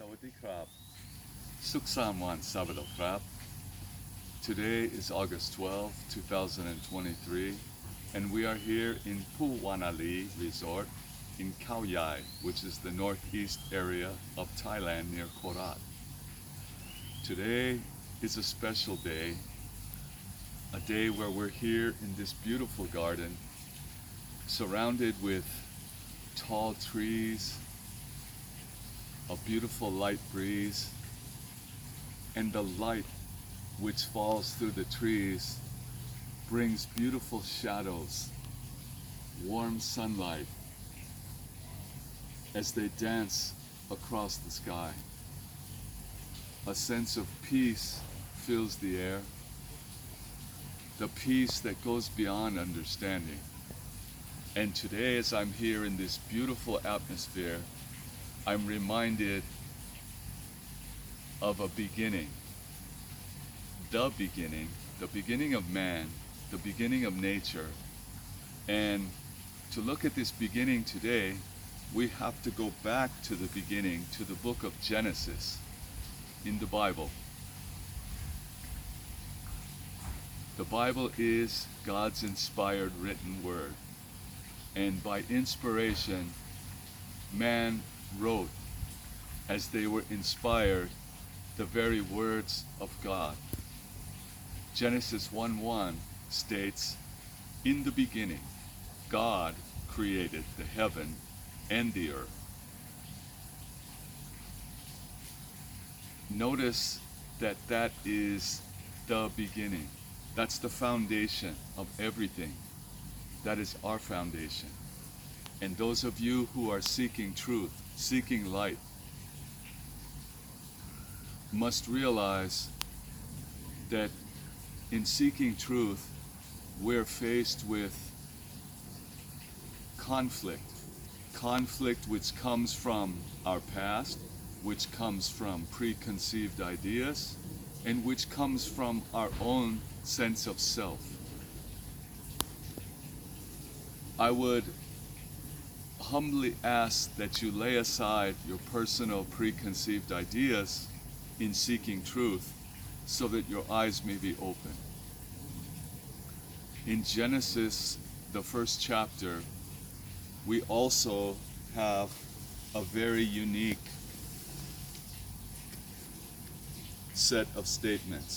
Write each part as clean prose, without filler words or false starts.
สวัสดีครับ Suksanwan Sabado Krab. Today is August 12, 2023, and we are here in Phuwanali Resort in Khao Yai, which is the northeast area of Thailand near Korat. Today is a special day, a day where we're here in this beautiful garden, surrounded with tall trees, a beautiful light breeze, and the light which falls through the trees brings beautiful shadows, warm sunlight as they dance across the sky. A sense of peace fills the air, the peace that goes beyond understanding. And today, as I'm here in this beautiful atmosphere, I'm reminded of a beginning, the beginning of man, the beginning of nature. And to look at this beginning today, we have to go back to the beginning, to the book of Genesis in the Bible. The Bible is God's inspired written word. And by inspiration, man wrote, as they were inspired, the very words of God. Genesis 1:1 states, "In the beginning, God created the heaven and the earth." Notice that that is the beginning. That's the foundation of everything. That is our foundation. And those of you who are seeking truth, seeking light, must realize that in seeking truth, we're faced with conflict which comes from our past, which comes from preconceived ideas, and which comes from our own sense of self. I would humbly ask that you lay aside your personal preconceived ideas in seeking truth so that your eyes may be open. In Genesis, the first chapter, we also have a very unique set of statements.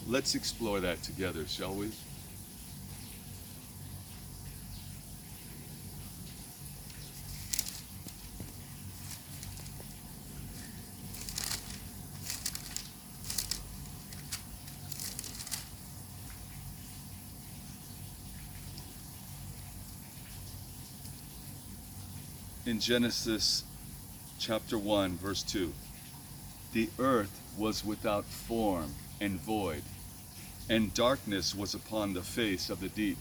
Let's explore that together, shall we? In Genesis chapter 1, verse 2, "The earth was without form and void, and darkness was upon the face of the deep,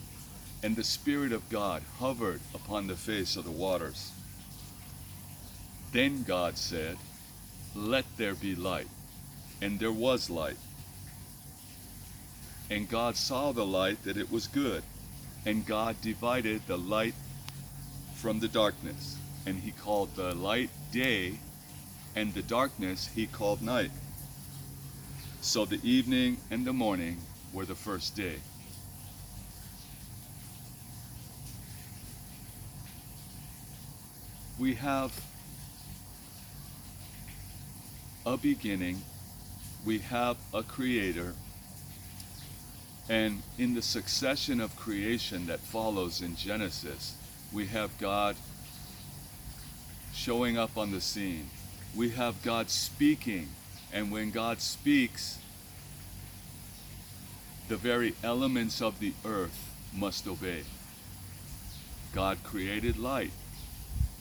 and the Spirit of God hovered upon the face of the waters. Then God said, 'Let there be light,' and there was light. And God saw the light that it was good, and God divided the light from the darkness. And he called the light day, and the darkness he called night. So the evening and the morning were the first day." We have a beginning, we have a creator, and in the succession of creation that follows in Genesis, we have God showing up on the scene. We have God speaking, and when God speaks, the very elements of the earth must obey. God created light,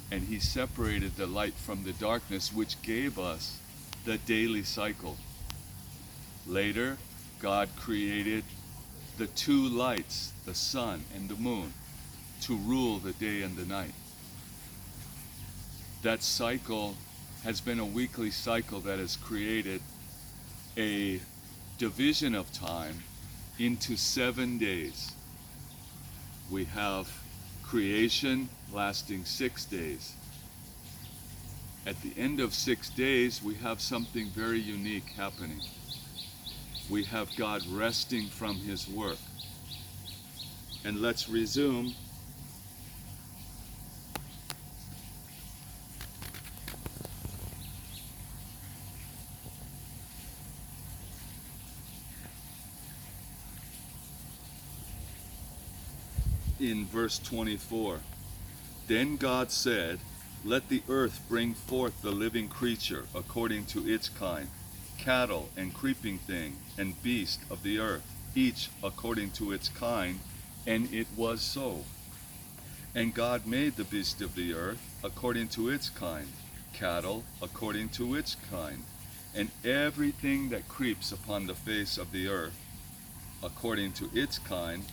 and he separated the light from the darkness, which gave us the daily cycle. Later, God created the two lights, the sun and the moon, to rule the day and the night. That cycle has been a weekly cycle that has created a division of time into 7 days. We have creation lasting 6 days, at the end of 6 days, we have something very unique happening. We have God resting from his work. And let's resume. In verse 24. Then God said, "Let the earth bring forth the living creature according to its kind, cattle and creeping thing and beast of the earth, each according to its kind." And it was so. And God made the beast of the earth according to its kind, cattle according to its kind, and everything that creeps upon the face of the earth according to its kind.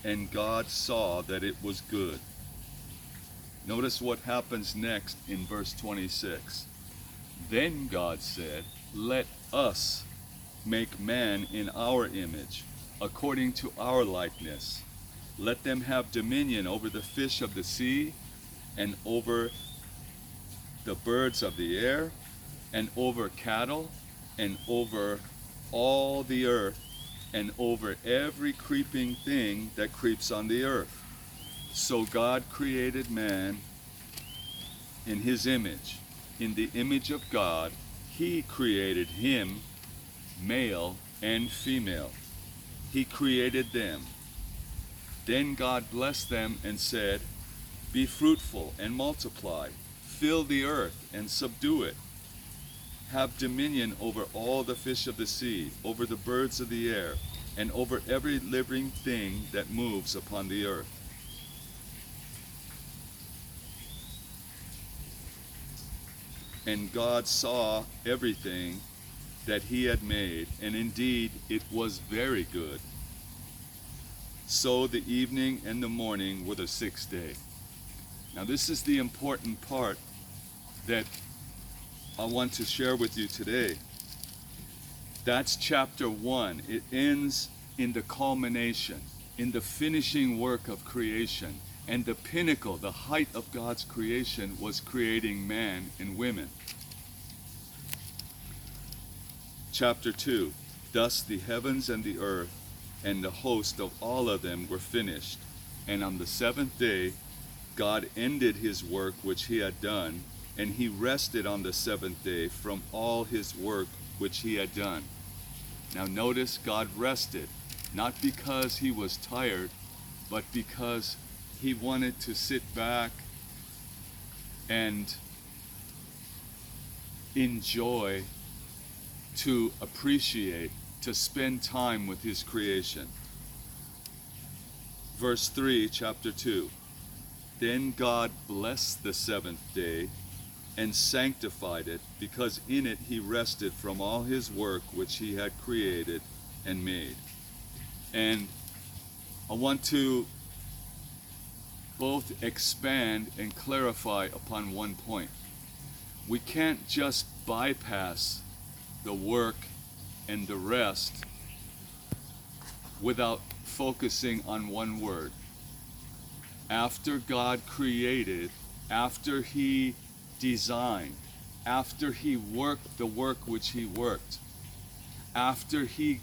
And God saw that it was good. Notice what happens next in verse 26. Then God said, "Let us make man in our image, according to our likeness. Let them have dominion over the fish of the sea, and over the birds of the air, and over cattle, and over all the earth, and over every creeping thing that creeps on the earth." So God created man in his image. In the image of God, he created him, male and female. He created them. Then God blessed them and said, "Be fruitful and multiply, fill the earth and subdue it. Have dominion over all the fish of the sea, over the birds of the air, and over every living thing that moves upon the earth." And God saw everything that he had made, and indeed it was very good. So the evening and the morning were the 6th day. Now this is the important part that I want to share with you today. That's chapter 1. It ends in the culmination, in the finishing work of creation. And the pinnacle, the height of God's creation, was creating man and women. Chapter 2. Thus the heavens and the earth and the host of all of them were finished. And on the 7th day, God ended his work which he had done, and he rested on the 7th day from all his work which he had done. Now notice God rested, not because he was tired, but because he wanted to sit back and enjoy, to appreciate, to spend time with his creation. Verse 3, chapter 2. Then God blessed the 7th day and sanctified it, because in it he rested from all his work which he had created and made. And I want to both expand and clarify upon one point. We can't just bypass the work and the rest without focusing on one word. After God created, after he designed, after he worked the work which he worked, after he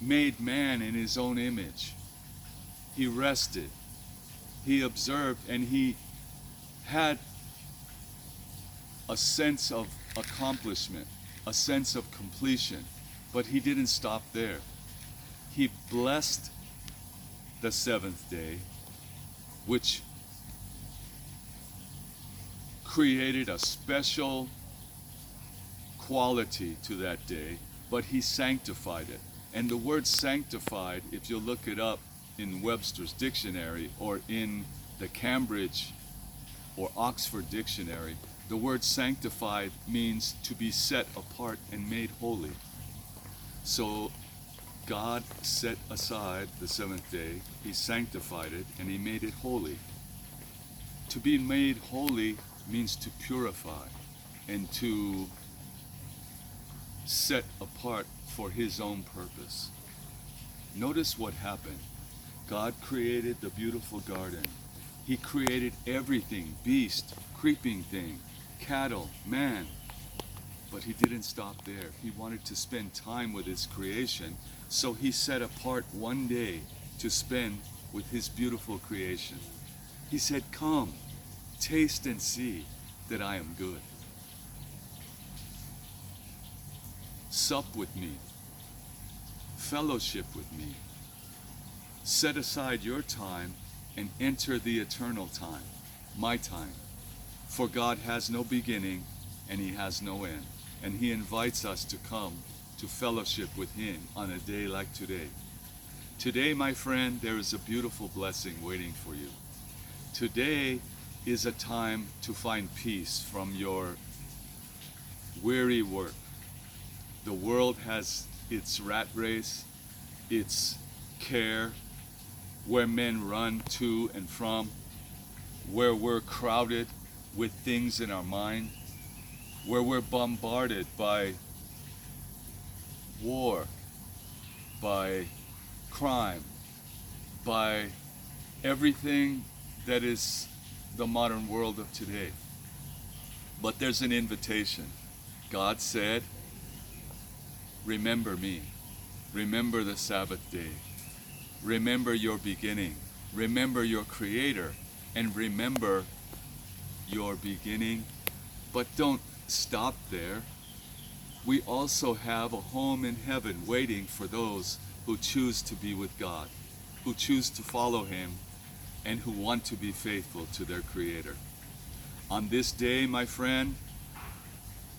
made man in his own image, he rested. He observed, and he had a sense of accomplishment, a sense of completion. But he didn't stop there. He blessed the 7th day, which created a special quality to that day, but he sanctified it. And the word sanctified, if you look it up in Webster's dictionary or in the Cambridge or Oxford dictionary, the word sanctified means to be set apart and made holy. So God set aside the 7th day, he sanctified it, and he made it holy. To be made holy means to purify and to set apart for his own purpose. Notice what happened. God created the beautiful garden. He created everything, beast, creeping thing, cattle, man. But he didn't stop there. He wanted to spend time with his creation, so he set apart one day to spend with his beautiful creation. He said, "Come, taste and see that I am good. Sup with me, fellowship with me. Set aside your time and enter the eternal time, my time. For God has no beginning and he has no end. And he invites us to come to fellowship with him on a day like today. Today, my friend, there is a beautiful blessing waiting for you. Today is a time to find peace from your weary work. The world has its rat race, its care, where men run to and from, where we're crowded with things in our mind, where we're bombarded by war, by crime, by everything that is the modern world of today. But there's an invitation. God said, remember me. Remember the Sabbath day. Remember your beginning. Remember your Creator. And remember your beginning. But don't stop there. We also have a home in heaven waiting for those who choose to be with God, who choose to follow him, and who want to be faithful to their Creator. On this day, my friend,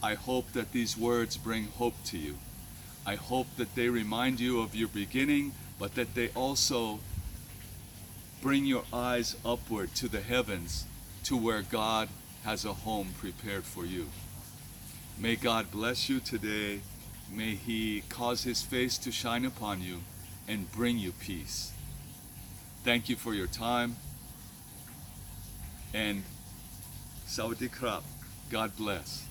I hope that these words bring hope to you. I hope that they remind you of your beginning, but that they also bring your eyes upward to the heavens, to where God has a home prepared for you. May God bless you today. May he cause his face to shine upon you and bring you peace. Thank you for your time. And Sawadee krap. God bless.